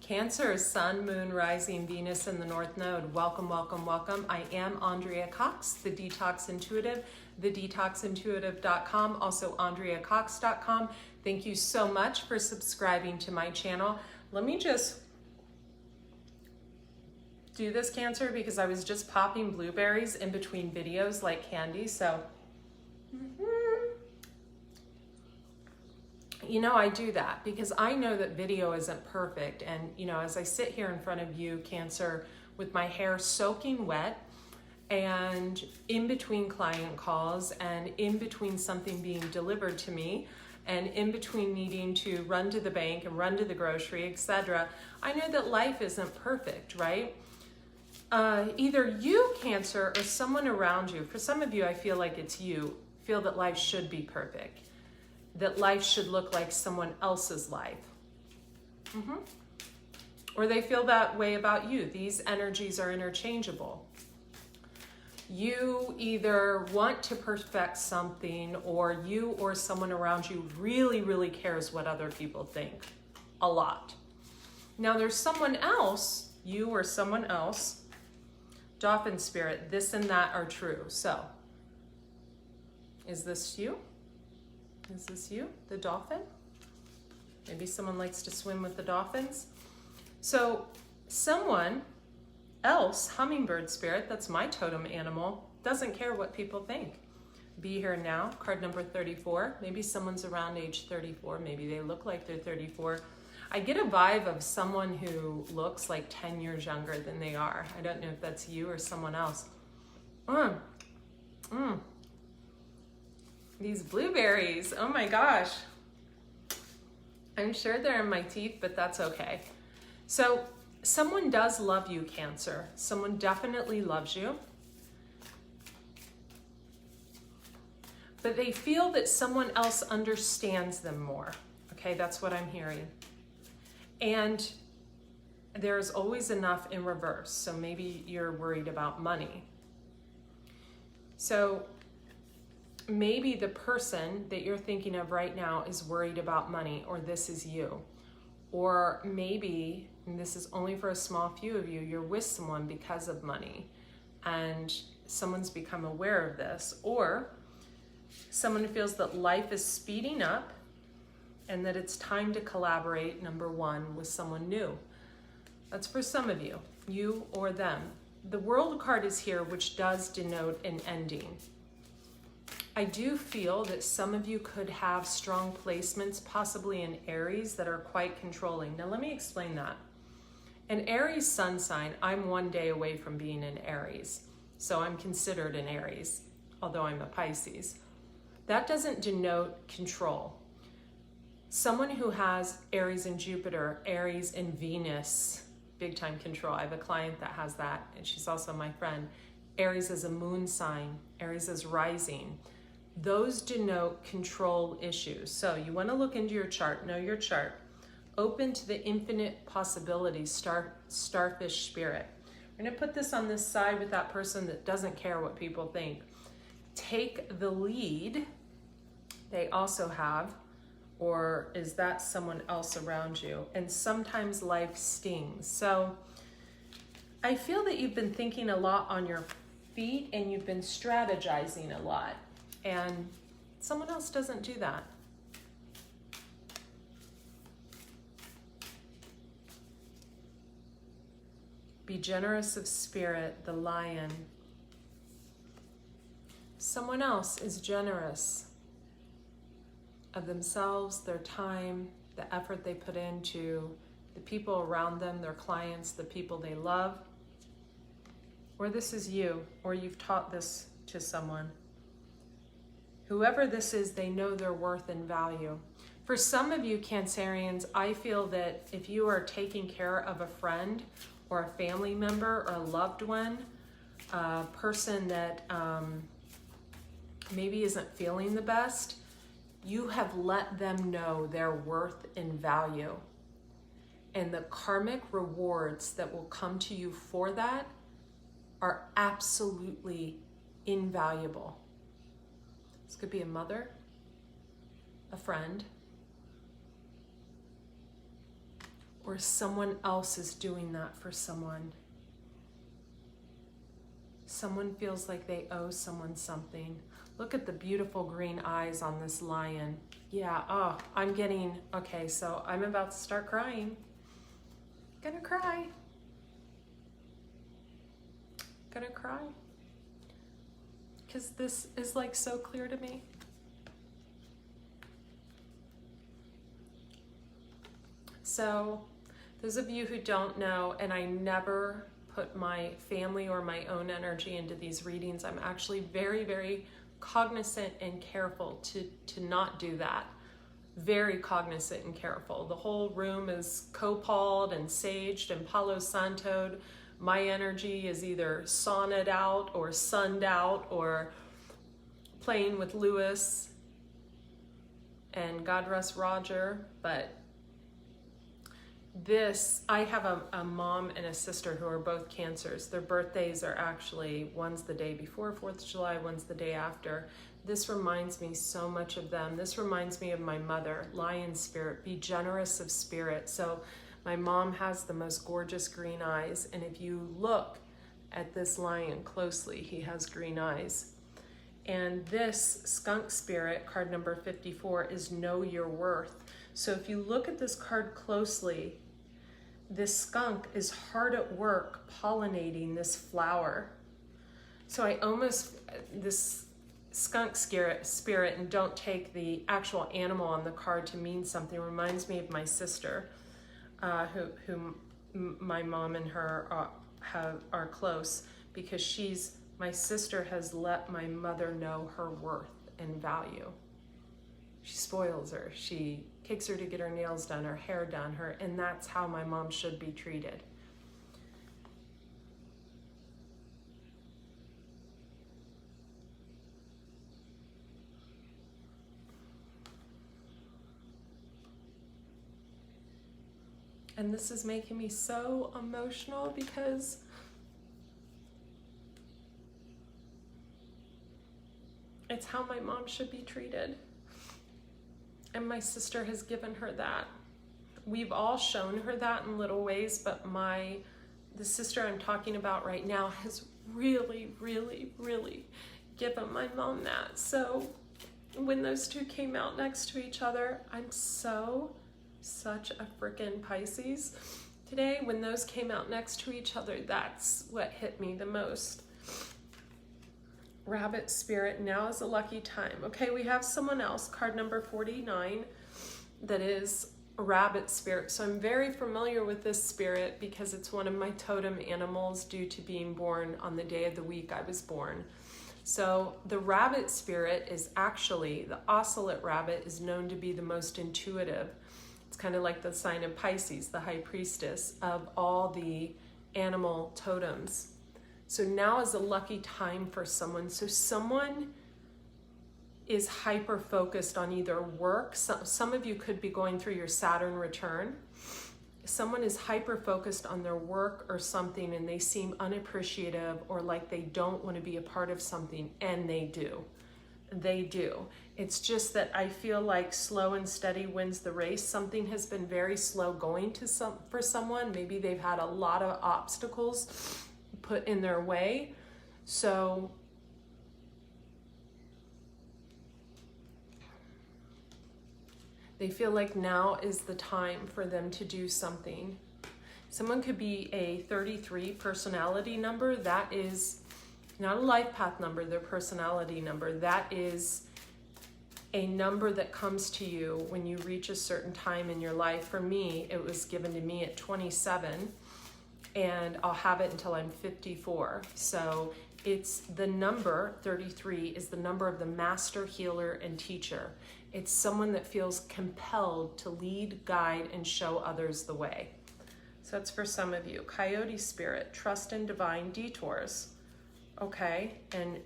Cancer, Sun, Moon, Rising, Venus in the North Node. Welcome, welcome, welcome. I am Andrea Cox, the Detox Intuitive, thedetoxintuitive.com, also andreacox.com. Thank you so much for subscribing to my channel. Let me just do this, Cancer, because I was just popping blueberries in between videos like candy, so you know, I do that because I know that video isn't perfect. And, you know, as I sit here in front of you, Cancer, with my hair soaking wet and in between client calls and in between something being delivered to me and in between needing to run to the bank and run to the grocery, etc., I know that life isn't perfect, right? Either you, Cancer, or someone around you, for some of you, I feel like it's you, feel that life should be perfect, that life should look like someone else's life. Or they feel that way about you. These energies are interchangeable. You either want to perfect something, or you or someone around you really, really cares what other people think. A lot. Now there's someone else, you or someone else, Dolphin Spirit, this and that are true. So, is this you? Is this you, the dolphin? Maybe someone likes to swim with the dolphins. So someone else, Hummingbird Spirit, that's my totem animal, doesn't care what people think. Be here now, card number 34. Maybe someone's around age 34. Maybe they look like they're 34. I get a vibe of someone who looks like 10 years younger than they are. I don't know if that's you or someone else. These blueberries, oh my gosh. I'm sure they're in my teeth, but that's okay. So someone does love you, Cancer. Someone definitely loves you. But they feel that someone else understands them more. Okay, that's what I'm hearing. And there's always enough in reverse. So maybe you're worried about money. So maybe the person that you're thinking of right now is worried about money, or this is you. Or maybe, and this is only for a small few of you, you're with someone because of money and someone's become aware of this. Or someone feels that life is speeding up and that it's time to collaborate, number one, with someone new. That's for some of you, you or them. The World card is here, which does denote an ending. I do feel that some of you could have strong placements, possibly in Aries, that are quite controlling. Now let me explain that. An Aries sun sign, I'm one day away from being in Aries. So I'm considered an Aries, although I'm a Pisces. That doesn't denote control. Someone who has Aries and Jupiter, Aries and Venus, big time control. I have a client that has that, and she's also my friend. Aries is a moon sign, Aries is rising. Those denote control issues. So you want to look into your chart, know your chart. Open to the infinite possibilities, starfish spirit. We're going to put this on this side with that person that doesn't care what people think. Take the lead. They also have, or is that someone else around you? And sometimes life stings. So I feel that you've been thinking a lot on your feet and you've been strategizing a lot. And someone else doesn't do that. Be generous of spirit, the lion. Someone else is generous of themselves, their time, the effort they put into the people around them, their clients, the people they love. or this is you, or you've taught this to someone. Whoever this is, they know their worth and value. For some of you Cancerians, I feel that if you are taking care of a friend or a family member or a loved one, a person that maybe isn't feeling the best, you have let them know their worth and value. And the karmic rewards that will come to you for that are absolutely invaluable. This could be a mother, a friend, or someone else is doing that for someone. Someone feels like they owe someone something. Look at the beautiful green eyes on this lion. Yeah, oh, I'm getting, okay, so I'm about to start crying. Gonna cry. Gonna cry. Because this is like so clear to me. So, those of you who don't know, and I never put my family or my own energy into these readings, I'm actually very, very cognizant and careful to not do that. Very cognizant and careful. The whole room is copaled and saged and palo santoed. My energy is either sauna'd out or sunned out or playing with Lewis and God rest Roger. But this, I have a mom and a sister who are both Cancers. Their birthdays are actually, one's the day before 4th of July, one's the day after. This reminds me so much of them. This reminds me of my mother, lion spirit, be generous of spirit. So my mom has the most gorgeous green eyes. And if you look at this lion closely, he has green eyes. And this skunk spirit, card number 54, is know your worth. So if you look at this card closely, this skunk is hard at work pollinating this flower. So I almost, this skunk spirit, and don't take the actual animal on the card to mean something, reminds me of my sister, who my mom and her are close, because my sister has let my mother know her worth and value. She spoils her. She takes her to get her nails done, her hair done, and that's how my mom should be treated. And this is making me so emotional because it's how my mom should be treated. And my sister has given her that. We've all shown her that in little ways, but the sister I'm talking about right now has really, really, really given my mom that. So when those two came out next to each other, I'm such a freaking Pisces today. When those came out next to each other, that's what hit me the most. Rabbit spirit, now is a lucky time. Okay, we have someone else, card number 49, that is a rabbit spirit. So I'm very familiar with this spirit because it's one of my totem animals due to being born on the day of the week I was born. So the rabbit spirit is actually, the ocelot rabbit is known to be the most intuitive. It's kind of like the sign of Pisces, the high priestess of all the animal totems. So now is a lucky time for someone. So someone is hyper-focused on either work. Some of you could be going through your Saturn return. Someone is hyper-focused on their work or something, and they seem unappreciative or like they don't want to be a part of something, and they do. They do. It's just that I feel like slow and steady wins the race. Something has been very slow going for someone. Maybe they've had a lot of obstacles put in their way. So they feel like now is the time for them to do something. Someone could be a 33 personality number. That is not a life path number, their personality number. That is a number that comes to you when you reach a certain time in your life. For me, it was given to me at 27. and I'll have it until I'm 54. So it's the number 33 is the number of the master healer and teacher. It's someone that feels compelled to lead, guide, and show others the way. So that's for some of you. Coyote spirit, trust in divine detours. Okay, and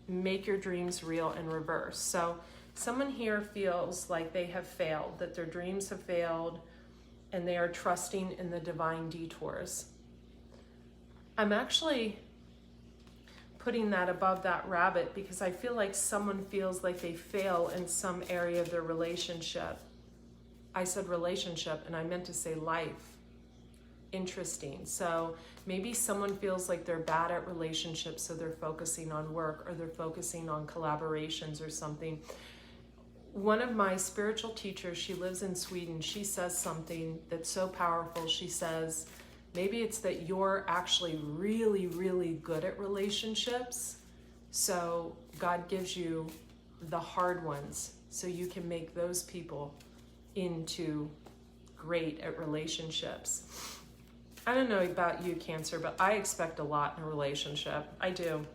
make your dreams real in reverse. So someone here feels like they have failed, that their dreams have failed, and they are trusting in the divine detours. I'm actually putting that above that rabbit because I feel like someone feels like they fail in some area of their relationship. I said relationship and I meant to say life. Interesting. So maybe someone feels like they're bad at relationships, so they're focusing on work or they're focusing on collaborations or something. One of my spiritual teachers, she lives in Sweden, she says something that's so powerful. She says, maybe it's that you're actually really, really good at relationships. So God gives you the hard ones so you can make those people into great at relationships. I don't know about you, Cancer, but I expect a lot in a relationship. I do.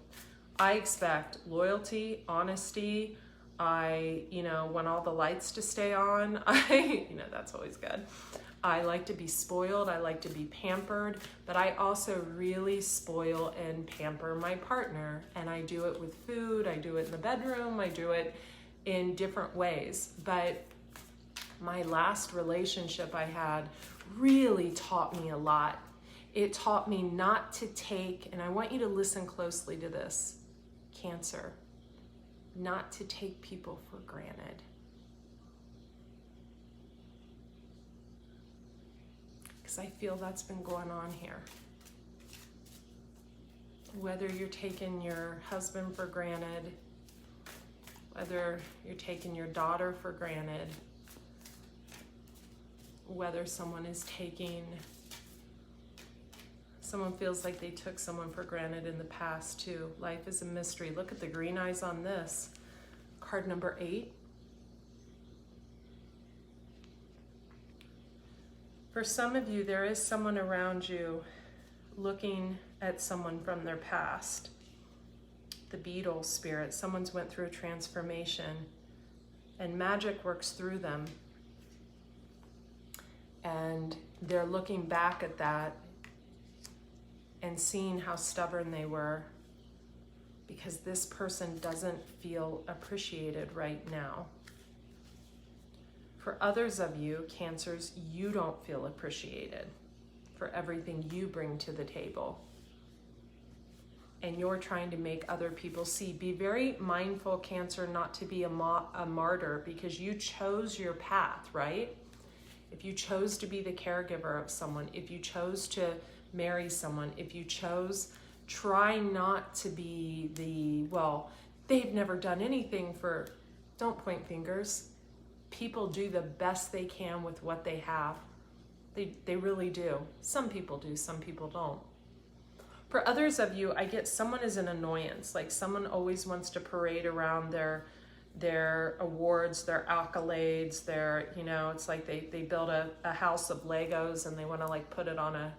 I expect loyalty, honesty. I want all the lights to stay on. That's always good. I like to be spoiled. I like to be pampered, but I also really spoil and pamper my partner. And I do it with food. I do it in the bedroom. I do it in different ways. But my last relationship I had really taught me a lot. It taught me not to take, and I want you to listen closely to this, Cancer, not to take people for granted. Because I feel that's been going on here. Whether you're taking your husband for granted, whether you're taking your daughter for granted, whether someone feels like they took someone for granted in the past too. Life is a mystery. Look at the green eyes on this. Card number 8. For some of you, there is someone around you looking at someone from their past. The beetle spirit. Someone's went through a transformation and magic works through them. And they're looking back at that and seeing how stubborn they were because this person doesn't feel appreciated right now. For others of you, Cancers, you don't feel appreciated for everything you bring to the table. And you're trying to make other people see. Be very mindful, Cancer, not to be a martyr because you chose your path, right? If you chose to be the caregiver of someone, if you chose to marry someone, if you chose, try not to be they've never done anything for, don't point fingers. People do the best they can with what they have. They really do. Some people do, some people don't. For others of you, I get someone is an annoyance, like someone always wants to parade around their awards, their accolades, it's like they build a house of Legos and they want to like put it on a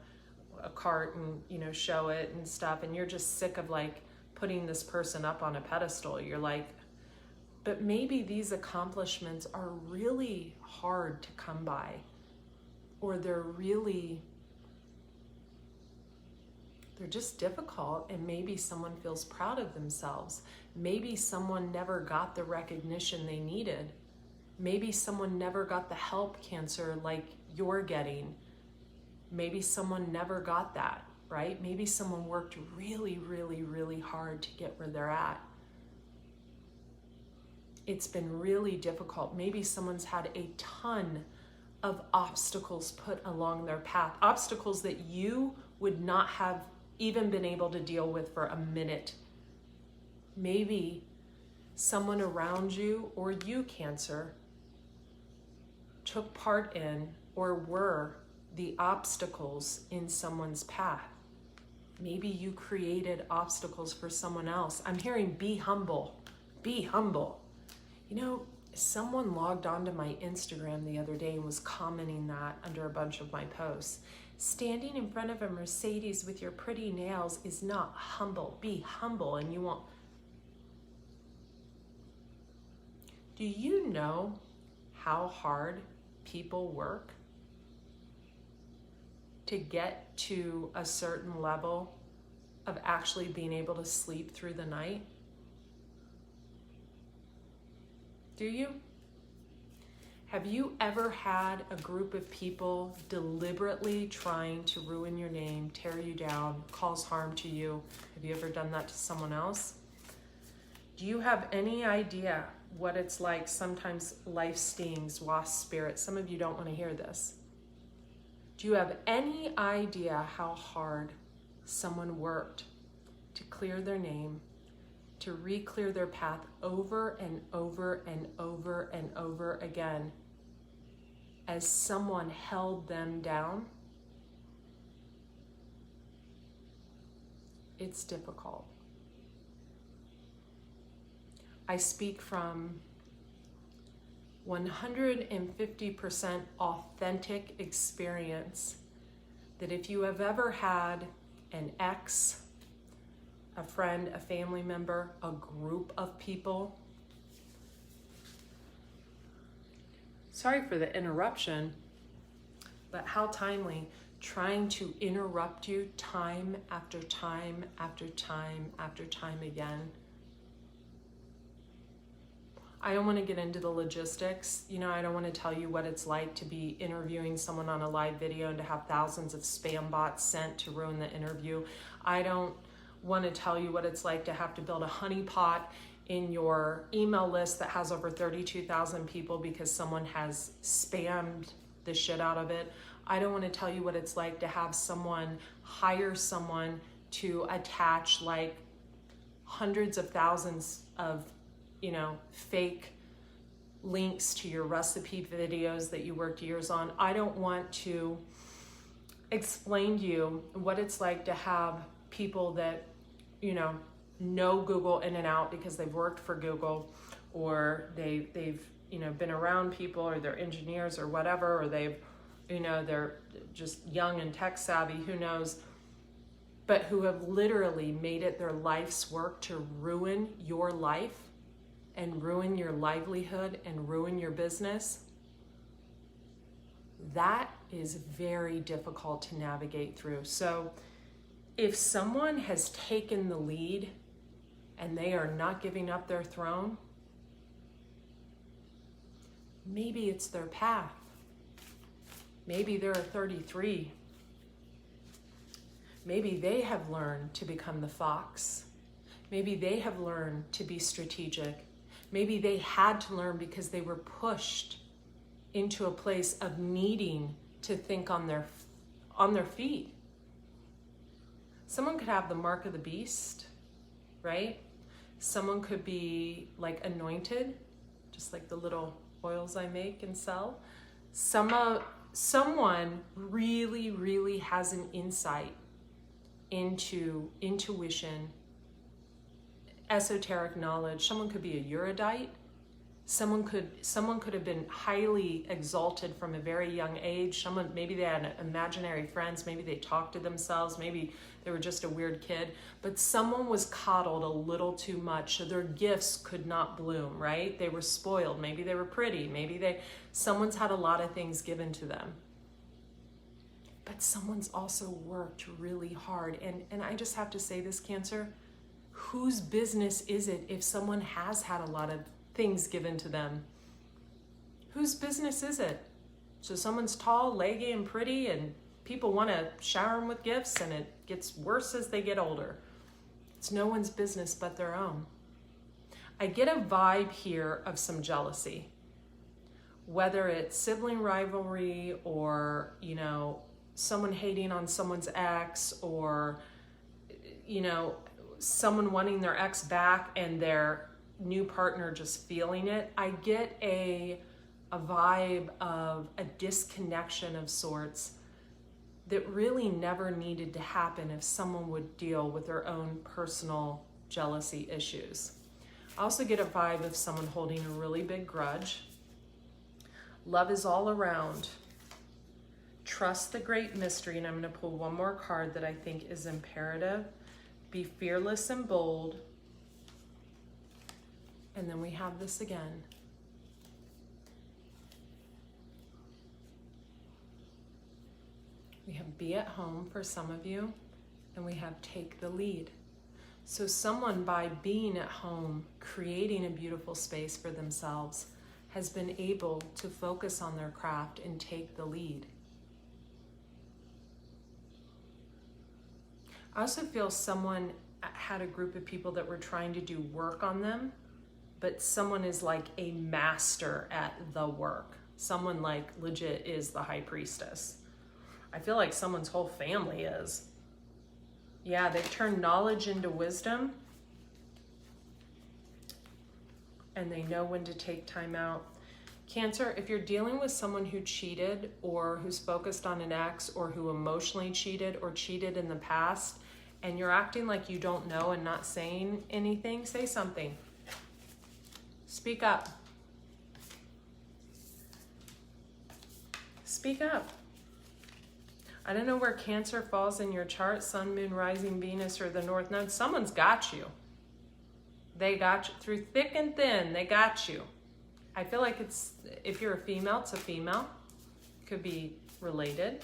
cart and show it and stuff, and you're just sick of like putting this person up on a pedestal. You're like, but maybe these accomplishments are really hard to come by, or they're just difficult, and maybe someone feels proud of themselves. Maybe someone never got the recognition they needed. Maybe someone never got the help, Cancer, like you're getting. Maybe someone never got that, right? Maybe someone worked really, really, really hard to get where they're at. It's been really difficult. Maybe someone's had a ton of obstacles put along their path, obstacles that you would not have even been able to deal with for a minute. Maybe someone around you or you, Cancer, took part in or were the obstacles in someone's path. Maybe you created obstacles for someone else. I'm hearing be humble. Be humble. Someone logged onto my Instagram the other day and was commenting that under a bunch of my posts. Standing in front of a Mercedes with your pretty nails is not humble. Be humble and you won't. Do you know how hard people work to get to a certain level of actually being able to sleep through the night? Do you? Have you ever had a group of people deliberately trying to ruin your name, tear you down, cause harm to you? Have you ever done that to someone else? Do you have any idea what it's like? Sometimes life stings, lost spirit. Some of you don't want to hear this. Do you have any idea how hard someone worked to clear their name, to re-clear their path over and over and over and over again as someone held them down? It's difficult. I speak from 150% authentic experience that if you have ever had an ex, a friend, a family member, a group of people. Sorry for the interruption, but how timely, trying to interrupt you time after time after time after time again. I don't want to get into the logistics. I don't want to tell you what it's like to be interviewing someone on a live video and to have thousands of spam bots sent to ruin the interview. I don't want to tell you what it's like to have to build a honeypot in your email list that has over 32,000 people because someone has spammed the shit out of it. I don't want to tell you what it's like to have someone hire someone to attach like hundreds of thousands of fake links to your recipe videos that you worked years on. I don't want to explain to you what it's like to have people that, know Google in and out because they've worked for Google, or they've been around people, or they're engineers or whatever, or they're just young and tech savvy, who knows, but who have literally made it their life's work to ruin your life and ruin your livelihood and ruin your business. That is very difficult to navigate through. So if someone has taken the lead and they are not giving up their throne, maybe it's their path. Maybe they're 33. Maybe they have learned to become the fox. Maybe they have learned to be strategic. Maybe they had to learn because they were pushed into a place of needing to think on their feet. Someone could have the mark of the beast, right? Someone could be like anointed, just like the little oils I make and sell. Someone really, really has an insight into intuition, esoteric knowledge. Someone could be a erudite. Someone could have been highly exalted from a very young age. Maybe they had imaginary friends. Maybe they talked to themselves. Maybe they were just a weird kid. But someone was coddled a little too much, so their gifts could not bloom, right? They were spoiled. Maybe they were pretty. Someone's had a lot of things given to them. But someone's also worked really hard. And I just have to say this, Cancer, whose business is it if someone has had a lot of things given to them? Whose business is it? So someone's tall, leggy, and pretty, and people want to shower them with gifts, and it gets worse as they get older. It's no one's business but their own. I get a vibe here of some jealousy, whether it's sibling rivalry or, someone hating on someone's ex, or, someone wanting their ex back and their new partner just feeling it. I get a vibe of a disconnection of sorts that really never needed to happen if someone would deal with their own personal jealousy issues. I also get a vibe of someone holding a really big grudge. Love is all around. Trust the great mystery, and I'm going to pull one more card that I think is imperative. Be fearless and bold. And then we have this again. We have be at home for some of you, and we have take the lead. So someone, by being at home, creating a beautiful space for themselves, has been able to focus on their craft and take the lead. I also feel someone had a group of people that were trying to do work on them, but someone is like a master at the work. Someone like legit is the high priestess. I feel like someone's whole family is. Yeah, they've turned knowledge into wisdom, and they know when to take time out. Cancer, if you're dealing with someone who cheated or who's focused on an ex or who emotionally cheated or cheated in the past, and you're acting like you don't know and not saying anything, say something. Speak up. Speak up. I don't know where Cancer falls in your chart, Sun, Moon, Rising, Venus, or the North Node. Someone's got you. They got you. Through thick and thin, they got you. I feel like it's, if you're a female, it's a female. Could be related.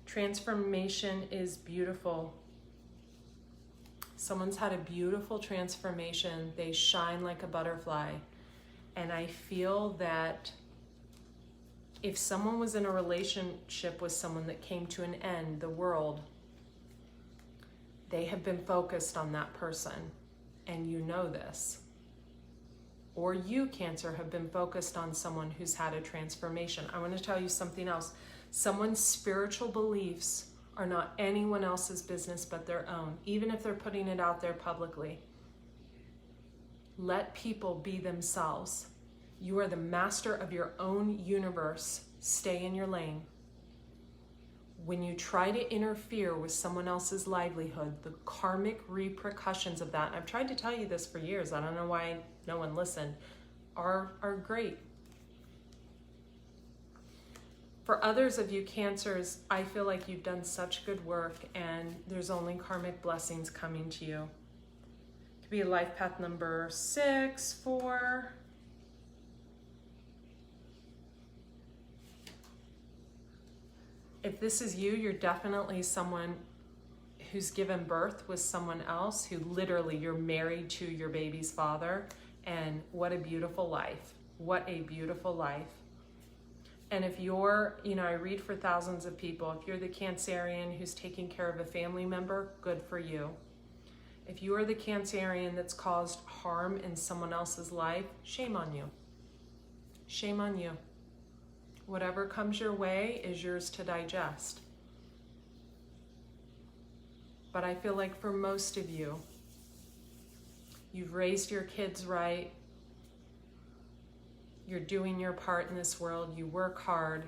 Transformation is beautiful. Someone's had a beautiful transformation. They shine like a butterfly. And I feel that if someone was in a relationship with someone that came to an end, the world, they have been focused on that person, and you know this. Or you, Cancer, have been focused on someone who's had a transformation. I want to tell you something else. Someone's spiritual beliefs are not anyone else's business but their own, even if they're putting it out there publicly. Let people be themselves. You are the master of your own universe. Stay in your lane. When you try to interfere with someone else's livelihood, the karmic repercussions of that, and I've tried to tell you this for years, I don't know why no one listened, are great. For others of you Cancers, I feel like you've done such good work and there's only karmic blessings coming to you. It could be life path number 6, 4. If this is you, you're definitely someone who's given birth with someone else, who literally you're married to your baby's father, and what a beautiful life. What a beautiful life. And if you're, I read for thousands of people, if you're the Cancerian who's taking care of a family member, good for you. If you are the Cancerian that's caused harm in someone else's life, shame on you. Shame on you. Whatever comes your way is yours to digest. But I feel like for most of you, you've raised your kids right. You're doing your part in this world. You work hard,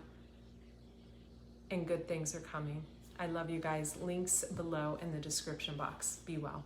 and good things are coming. I love you guys. Links below in the description box. Be well.